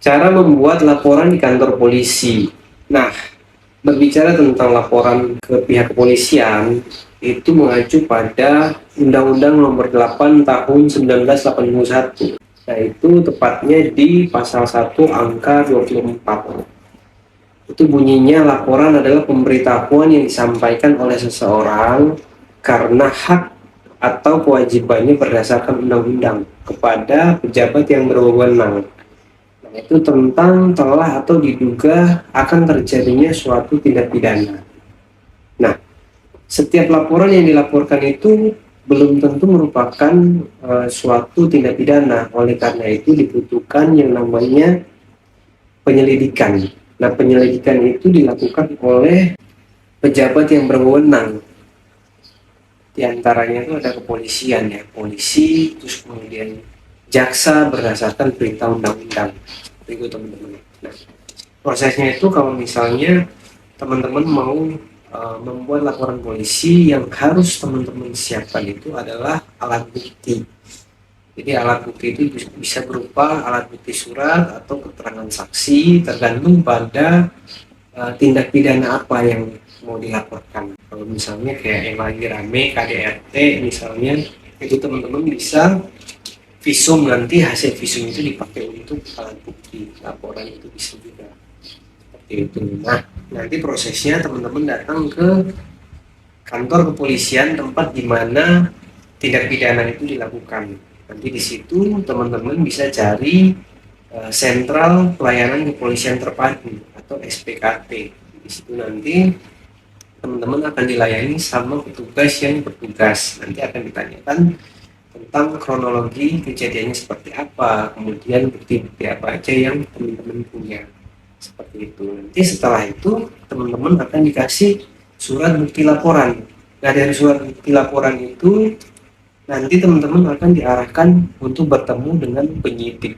Cara membuat laporan di kantor polisi. Nah, berbicara tentang laporan ke pihak kepolisian, itu mengacu pada Undang-Undang Nomor 8 Tahun 1981. Nah, itu tepatnya di pasal 1 angka 24. Itu bunyinya, laporan adalah pemberitahuan yang disampaikan oleh seseorang karena hak atau kewajibannya berdasarkan undang-undang kepada pejabat yang berwenang. Nah, itu tentang telah atau diduga akan terjadinya suatu tindak pidana. Nah, setiap laporan yang dilaporkan itu belum tentu merupakan suatu tindak pidana. Oleh karena itu dibutuhkan yang namanya penyelidikan. Nah, penyelidikan itu dilakukan oleh pejabat yang berwenang. Di antaranya itu ada kepolisian ya, polisi, terus kemudian jaksa berdasarkan perintah undang-undang. Itu teman-teman. Nah, prosesnya itu kalau misalnya teman-teman mau membuat laporan polisi, yang harus teman-teman siapkan itu adalah alat bukti. Jadi alat bukti itu bisa berupa alat bukti surat atau keterangan saksi, tergantung pada tindak pidana apa yang mau dilaporkan. Kalau misalnya kayak yang lagi rame KDRT misalnya, itu teman-teman bisa visum, nanti hasil visum itu dipakai untuk alat bukti laporan, itu bisa juga seperti itu. Nah, nanti prosesnya teman-teman datang ke kantor kepolisian tempat di mana tindak pidana itu dilakukan. Nanti di situ teman-teman bisa cari sentral pelayanan kepolisian terpadu atau SPKT. Di situ nanti teman-teman akan dilayani sama petugas yang bertugas. Nanti akan ditanyakan tentang kronologi kejadiannya seperti apa, kemudian bukti-bukti apa aja yang teman-teman punya, seperti itu. Nanti setelah itu teman-teman akan dikasih surat bukti laporan. Nah, dari surat bukti laporan itu nanti teman-teman akan diarahkan untuk bertemu dengan penyidik.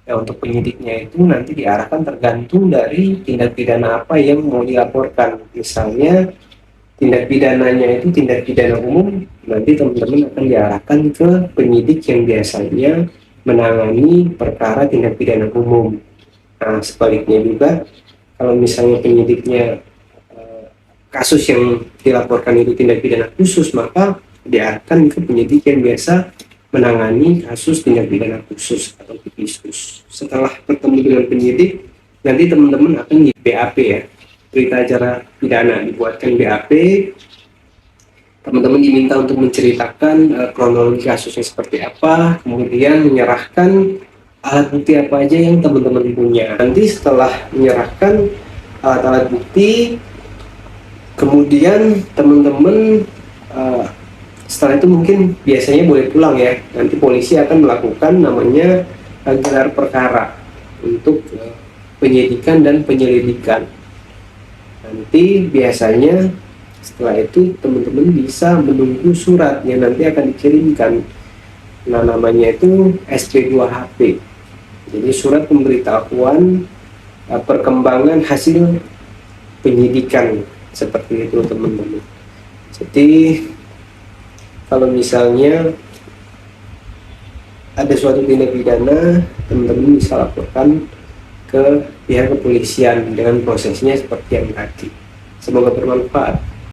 Ya, untuk penyidiknya itu nanti diarahkan tergantung dari tindak pidana apa yang mau dilaporkan. Misalnya tindak pidananya itu tindak pidana umum, nanti teman-teman akan diarahkan ke penyidik yang biasanya menangani perkara tindak pidana umum. Nah, sebaliknya juga kalau misalnya penyidiknya kasus yang dilaporkan itu tindak pidana khusus, maka diarahkan ke penyidik yang biasa menangani kasus tindak pidana khusus atau khusus. Setelah bertemu dengan penyidik, nanti teman-teman akan di BAP ya, berita acara pidana, dibuatkan BAP. Teman-teman diminta untuk menceritakan kronologi kasusnya seperti apa, kemudian menyerahkan alat bukti apa aja yang teman-teman punya. Nanti setelah menyerahkan alat-alat bukti, kemudian teman-teman setelah itu mungkin biasanya boleh pulang ya. Nanti polisi akan melakukan namanya gelar perkara untuk penyidikan dan penyelidikan. Nanti biasanya setelah itu teman-teman bisa menunggu surat yang nanti akan dikirimkan. Nah, namanya itu SP2HP. Jadi surat pemberitahuan perkembangan hasil penyidikan, seperti itu teman-teman. Jadi kalau misalnya ada suatu tindak pidana, teman-teman bisa laporkan ke pihak kepolisian dengan prosesnya seperti yang tadi. Semoga bermanfaat.